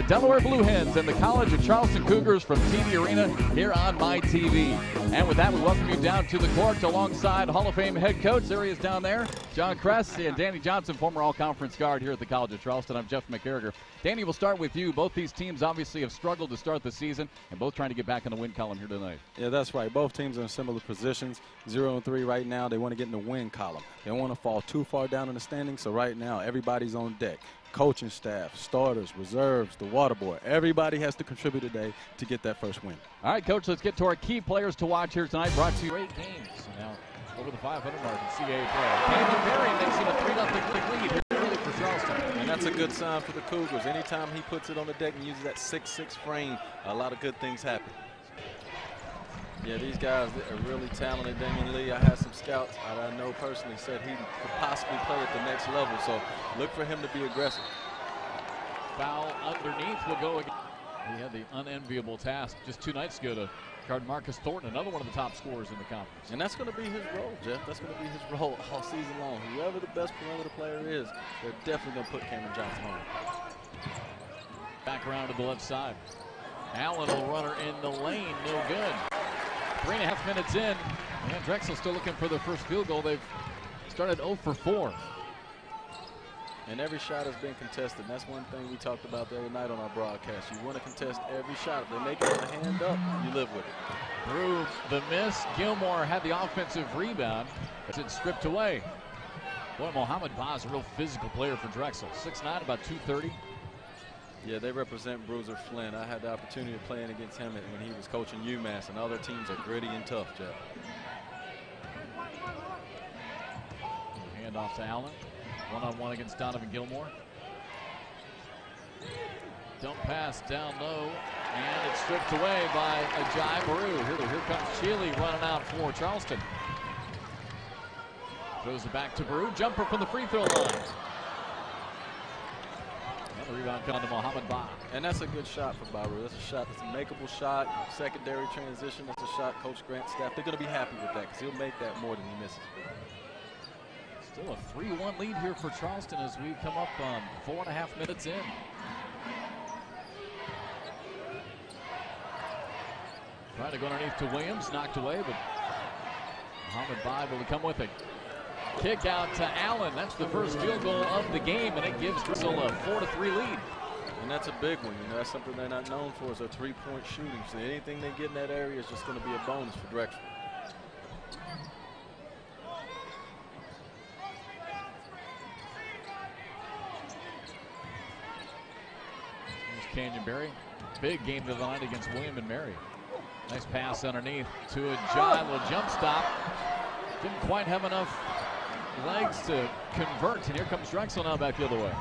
Delaware Blue Hens and the College of Charleston Cougars from TV Arena here on MyTV. And with that, we welcome you down to the court alongside Hall of Fame head coach. There he is down there, John Kress, and Danny Johnson, former all-conference guard here at the College of Charleston. I'm Jeff McCarriger. Danny, we'll start with you. Both these teams obviously have struggled to start the season and both trying to get back in the win column here tonight. Yeah, that's right. Both teams are in similar positions. 0-3 right now. They want to get in the win column. They don't want to fall too far down in the standings, so right now everybody's on deck. Coaching staff, starters, reserves, the water boy. Everybody has to contribute today to get that first win. All right, Coach, let's get to our key players to watch here tonight. Brought to you 8 games. Now over the 500 mark in CAA play. Canyon Berry makes it a 3-0 lead here early for Charleston. And that's a good sign for the Cougars. Anytime he puts it on the deck and uses that 6'6" frame, a lot of good things happen. Yeah, these guys are really talented. Damian Lee, I had some scouts I know personally said he could possibly play at the next level, so look for him to be aggressive. Foul underneath will go again. He had the unenviable task just 2 nights ago to guard Marcus Thornton, another one of the top scorers in the conference. And that's going to be his role, Jeff. That's going to be his role all season long. Whoever the best perimeter player is, they're definitely going to put Cameron Johnson on. Back around to the left side. Allen will run her in the lane, no good. 3.5 minutes in, and Drexel still looking for their first field goal. They've started 0 for 4. And every shot has been contested. And that's one thing we talked about the other night on our broadcast. You want to contest every shot. If they make it with a hand up, you live with it. Through the miss, Gilmore had the offensive rebound, but it's stripped away. Boy, Mohamed Ba is a real physical player for Drexel. 6'9", about 230. Yeah, they represent Bruiser Flynn. I had the opportunity of playing against him when he was coaching UMass, and other teams are gritty and tough, Jeff. Hand off to Allen. One-on-one against Donovan Gilmore. Dump pass down low, and it's stripped away by Ajay Baru. Here comes Chile running out for Charleston. Throws it back to Baru. Jumper from the free throw line. The rebound coming to Mohamed Ba. And that's a good shot for Baru. That's a shot. That's a makeable shot. Secondary transition. That's a shot Coach Grant's staff, they're going to be happy with that because he'll make that more than he misses. Still a 3-1 lead here for Charleston as we come up 4.5 minutes in. Trying to go underneath to Williams. Knocked away, but Mohamed Ba able to come with it. Kick out to Allen. That's the first field goal of the game, and it gives Drexel a 4-3 lead. And that's a big one. You know, that's something they're not known for is their three-point shooting. So anything they get in that area is just going to be a bonus for Drexel. Here's Canyon Berry. Big game of the night against William and Mary. Nice pass underneath to Ajay. Little jump stop. Didn't quite have enough legs to convert, and here comes Drexel now back the other way.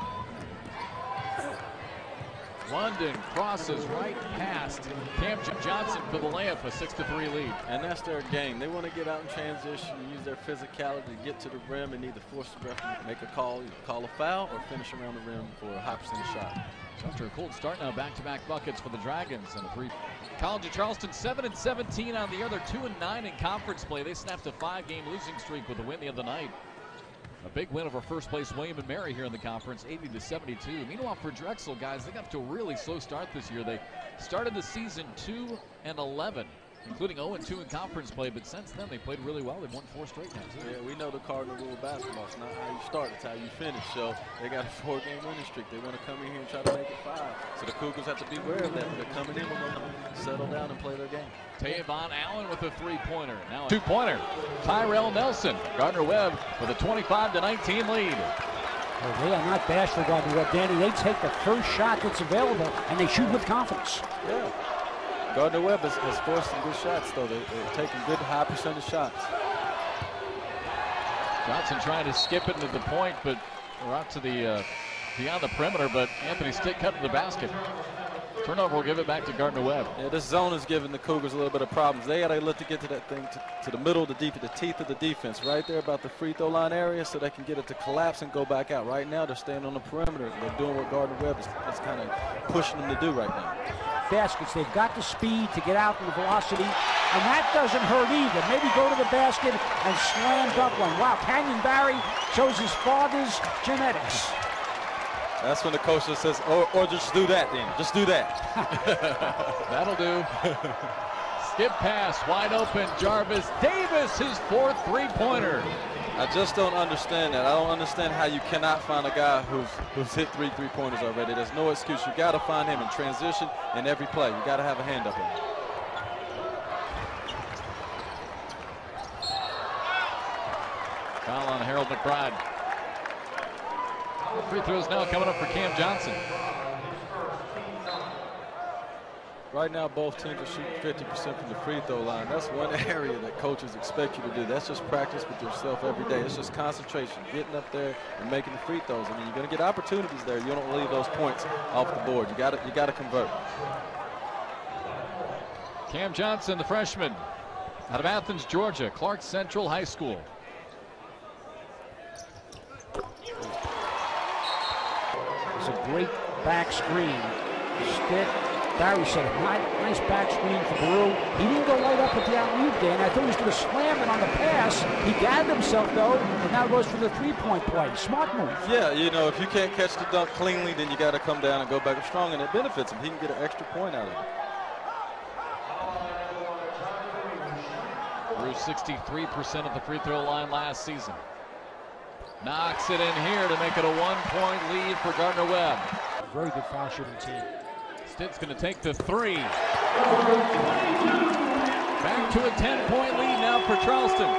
London crosses right past Cam Johnson for the layup, a 6-3 lead. And that's their game. They want to get out in transition, use their physicality to get to the rim and either force the ref to make a call, either call a foul or finish around the rim for a high percentage shot. So after a cold start now, back-to-back buckets for the Dragons and a 3. College of Charleston 7-17 on the other, 2-9 in conference play. They snapped a 5-game losing streak with a win the other night. A big win over first-place William and Mary here in the conference, 80-72. Meanwhile, for Drexel, guys, they got to a really slow start this year. They started the season 2-11, including 0-2 in conference play, but since then they played really well. They've won 4 straight now, too. Yeah, we know the cardinal rule of basketball. It's not how you start, it's how you finish. So they got a 4-game winning streak. They want to come in here and try to make it 5. So the Cougars have to be aware of that. They're coming in, we're going to settle down and play their game. Tavon Allen with a 3-pointer. Now a 2-pointer. Tyrell Nelson. Gardner-Webb with a 25-19 lead. Well, they are not bashful, Gardner-Webb, Danny. They take the first shot that's available, and they shoot with confidence. Yeah. Gardner-Webb has forced some good shots, though. They're taking good high percentage shots. Johnson trying to skip it into the point, but we're out to the beyond the perimeter, but Anthony Stick cut to the basket. Turnover will give it back to Gardner-Webb. Yeah, this zone is giving the Cougars a little bit of problems. They got to look to get to that thing, to the middle of the teeth of the defense, right there about the free throw line area, so they can get it to collapse and go back out. Right now, they're staying on the perimeter. They're doing what Gardner-Webb is kind of pushing them to do right now. Baskets, they've got the speed to get out and the velocity, and that doesn't hurt either. Maybe go to the basket and slam dunk one. Wow, Canyon Berry shows his father's genetics. That's when the coach just says, or just do that then. Just do that. That'll do. Skip pass, wide open. Jarvis Davis, his fourth three-pointer. I just don't understand that. I don't understand how you cannot find a guy who's hit three-pointers already. There's no excuse. You got to find him in transition in every play. You got to have a hand up in him. Foul on Harold McBride. Free throws now coming up for Cam Johnson. Right now, both teams are shooting 50% from the free throw line. That's one area that coaches expect you to do. That's just practice with yourself every day. It's just concentration, getting up there and making the free throws. I mean, you're going to get opportunities there. You don't leave those points off the board. You got to convert. Cam Johnson, the freshman, out of Athens, Georgia, Clark Central High School. It's a great back screen. Stick. Barry said, nice back screen for Baru. He didn't go right up with the alley-oop there, and I thought he was going to slam it on the pass. He gathered himself, though, and now goes for the three-point play. Smart move. Yeah, you know, if you can't catch the dunk cleanly, then you got to come down and go back strong, and it benefits him. He can get an extra point out of it. Drew 63% at the free throw line last season. Knocks it in here to make it a one-point lead for Gardner-Webb. Very good foul shooting team. Stitt's going to take the three. Back to a 10-point lead now for Charleston.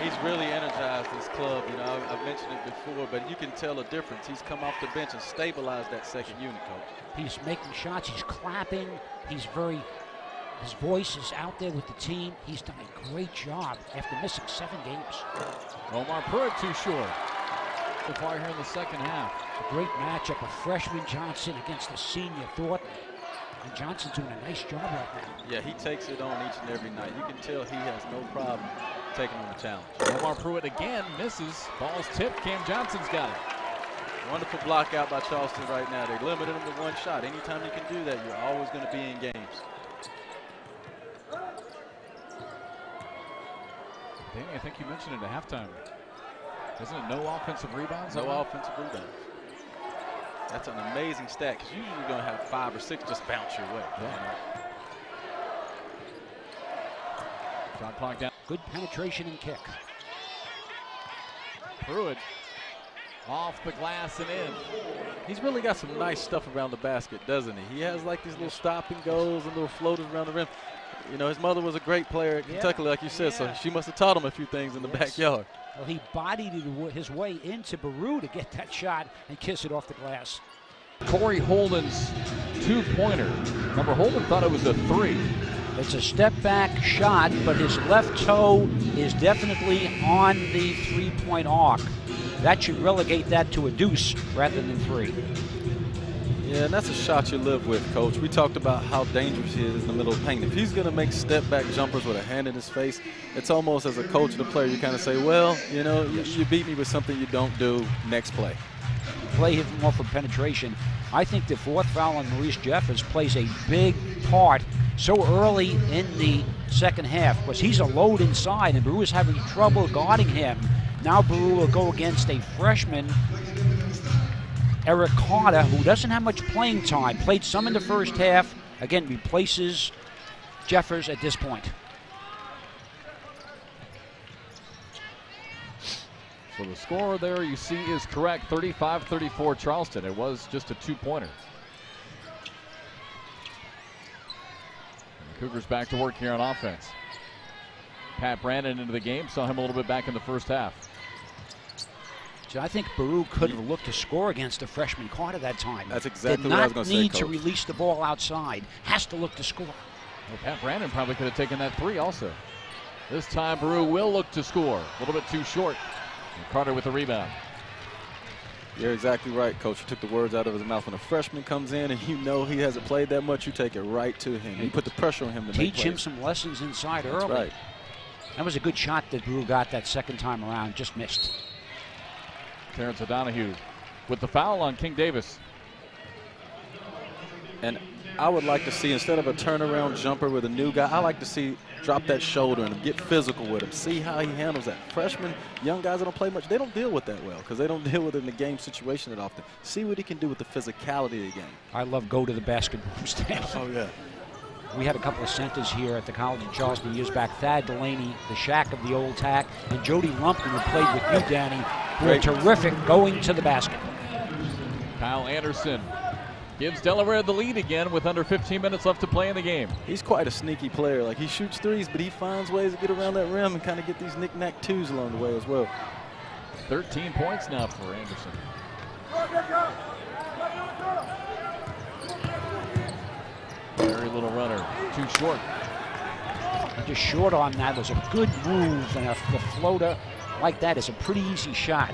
He's really energized this club. You know, I've mentioned it before, but you can tell a difference. He's come off the bench and stabilized that second unit, Coach. He's making shots. He's clapping. His voice is out there with the team. He's done a great job after missing 7 games. Omar Pruitt too short. So far here in the second half. A great matchup of freshman Johnson against the senior Thornton. And Johnson's doing a nice job right now. Yeah, he takes it on each and every night. You can tell he has no problem taking on the challenge. Omar Pruitt again misses. Ball's tipped. Cam Johnson's got it. Wonderful block out by Charleston right now. They limited him to one shot. Anytime you can do that, you're always going to be in games. Danny, I think you mentioned it at halftime. Isn't it no offensive rebounds? No offensive rebounds. That's an amazing stat because usually you're going to have 5 or 6 just bounce your way. Yeah. Shot clock down. Good penetration and kick. Pruitt off the glass and in. He's really got some nice stuff around the basket, doesn't he? He has like these little stop and goes and little floaters around the rim. You know, his mother was a great player at Kentucky, like you said, so she must have taught him a few things in the backyard. Well, he bodied his way into Baru to get that shot and kiss it off the glass. Corey Holden's two-pointer. Remember, Holden thought it was a 3. It's a step-back shot, but his left toe is definitely on the three-point arc. That should relegate that to a deuce rather than 3. Yeah, and that's a shot you live with, Coach. We talked about how dangerous he is in the middle of the paint. If he's going to make step-back jumpers with a hand in his face, it's almost as a coach and a player, you kind of say, well, you know, you beat me with something you don't do, next play. Play him more for penetration. I think the 4th foul on Maurice Jeffers plays a big part so early in the second half because he's a load inside and Baru is having trouble guarding him. Now Baru will go against a freshman, Eric Carter, who doesn't have much playing time. Played some in the first half. Again, replaces Jeffers at this point. So the score there you see is correct, 35-34 Charleston. It was just a 2-pointer. The Cougars back to work here on offense. Pat Brandon into the game, saw him a little bit back in the first half. So I think Baru could have looked to score against the freshman Carter that time. That's exactly what I was going to say, Did not Coach. need to release the ball outside. Has to look to score. Well, Pat Brandon probably could have taken that 3 also. This time Baru will look to score. A little bit too short. And Carter with the rebound. You're exactly right, Coach. You took the words out of his mouth. When a freshman comes in and you know he hasn't played that much, you take it right to him. You put the pressure on him to make Teach him plays. some lessons inside That's early. right. That was a good shot that Baru got that second time around. Just missed. Terrence O'Donohue with the foul on King Davis. And I would like to see, instead of a turnaround jumper with a new guy, I like to see drop that shoulder and get physical with him. See how he handles that. Freshmen, young guys that don't play much, they don't deal with that well because they don't deal with it in the game situation that often. See what he can do with the physicality of the game. I love go to the basket stand. Oh, yeah. We had a couple of centers here at the College of Charleston years back. Thad Delaney, the Shaq of the old tack, and Jody Lumpkin, who played with you, Danny, who are terrific going to the basket. Kyle Anderson gives Delaware the lead again with under 15 minutes left to play in the game. He's quite a sneaky player. Like, he shoots threes, but he finds ways to get around that rim and kind of get these knick-knack twos along the way as well. 13 points now for Anderson. Very little runner, too short. Just short on that. There's a good move, and the floater like that is a pretty easy shot.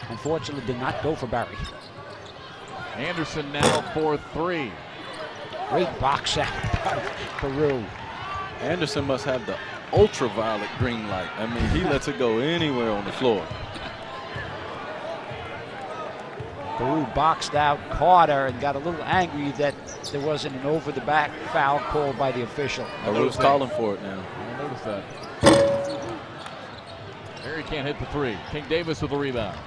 Unfortunately, did not go for Barry. Anderson now for 3. Great box out by Peru. Anderson must have the ultraviolet green light. I mean, he lets it go anywhere on the floor. Peru boxed out Carter and got a little angry that there wasn't an over-the-back foul called by the official. Peru's calling for it now. I noticed that. Barry can't hit the 3. King Davis with the rebound.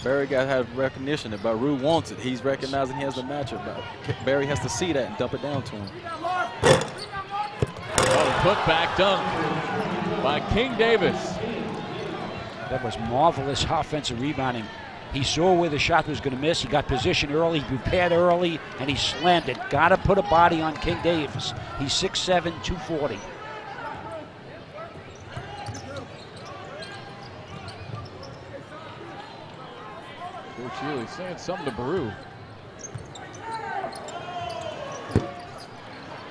Barry got to have recognition that Baru wants it. He's recognizing he has the matchup. Barry has to see that and dump it down to him. Oh, put back dunk by King Davis. That was marvelous offensive rebounding. He saw where the shot was going to miss. He got position early, he prepared early, and he slammed it. Got to put a body on King Davis. He's 6'7", 240. Coach Healy saying something to Baru.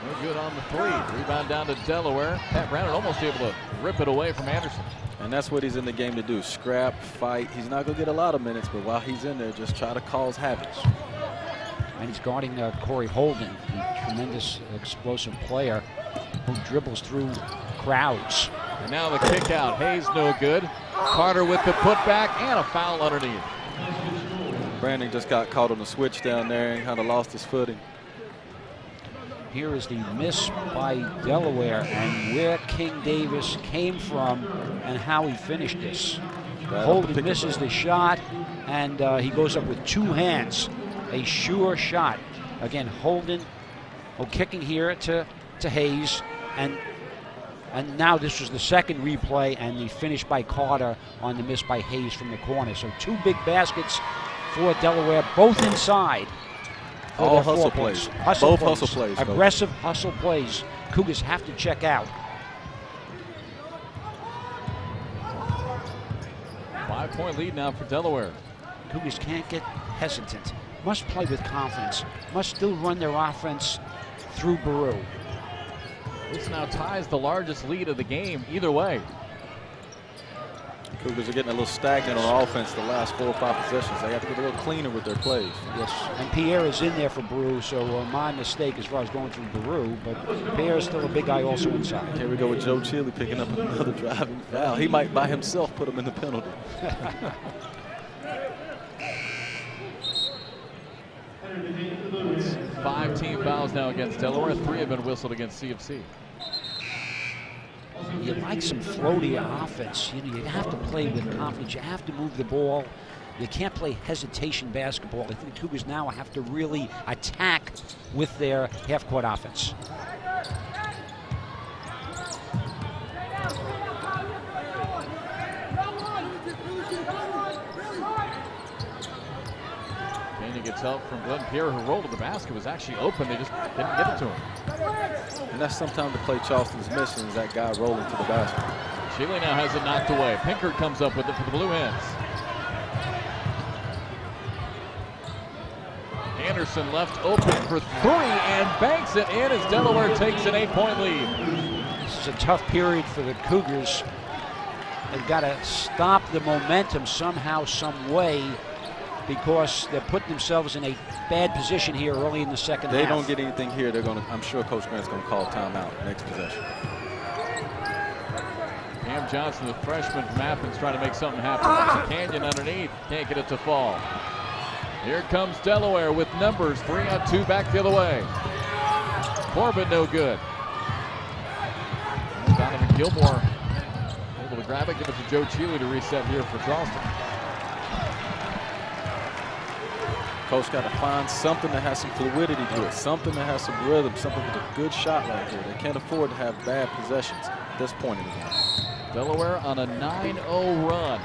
No good on the 3. Rebound down to Delaware. Pat Brown almost able to rip it away from Anderson. And that's what he's in the game to do. Scrap, fight. He's not going to get a lot of minutes, but while he's in there, just try to cause havoc. And he's guarding Corey Holden, a tremendous explosive player who dribbles through crowds. And now the kick out. Hayes no good. Carter with the putback and a foul underneath. Brandon just got caught on the switch down there and kind of lost his footing. Here is the miss by Delaware and where King Davis came from and how he finished this. Holden misses the shot, and he goes up with 2 hands. A sure shot. Again, Holden kicking here to Hayes, and now this was the second replay and the finish by Carter on the miss by Hayes from the corner. So 2 big baskets for Delaware, both inside. All hustle plays. Both hustle plays. Aggressive hustle plays. Cougars have to check out. 5-point lead now for Delaware. Cougars can't get hesitant. Must play with confidence. Must still run their offense through Baru. This now ties the largest lead of the game either way. Cougars are getting a little stagnant on offense the last 4 or 5 possessions. They have to get a little cleaner with their plays. Yes, and Pierre is in there for Baru, so my mistake as far as going through Baru, but Pierre is still a big guy also inside. Here we go with Joe Chile picking up another driving foul. He might by himself put him in the penalty. 5 team fouls now against Delaware. 3 have been whistled against CFC. You like some floaty offense. You know, you have to play with confidence. You have to move the ball. You can't play hesitation basketball. I think the Cougars now have to really attack with their half-court offense. Kane gets help from Glenn Pierre, who rolled to the basket, was actually open. They just didn't get it to him. And that's sometimes to play Charleston's mission, is that guy rolling to the basket. Shealy now has it knocked away. Pinkert comes up with it for the Blue Hens. Anderson left open for 3 and banks it in as Delaware takes an 8-point lead. This is a tough period for the Cougars. They've got to stop the momentum somehow, some way, because they're putting themselves in a bad position here early in the second half. They don't get anything here, they're going to, I'm sure Coach Grant's going to call timeout next possession. Cam Johnson, the freshman from Athens, trying to make something happen. Canyon underneath, can't get it to fall. Here comes Delaware with numbers, 3 on 2 back the other way. Corbin, no good. And Donovan Gilmore able to grab it, give it to Joe Cheeley to reset here for Charleston. Coach got to find something that has some fluidity to it, something that has some rhythm, something with a good shot right here. They can't afford to have bad possessions at this point in the game. Delaware on a 9-0 run.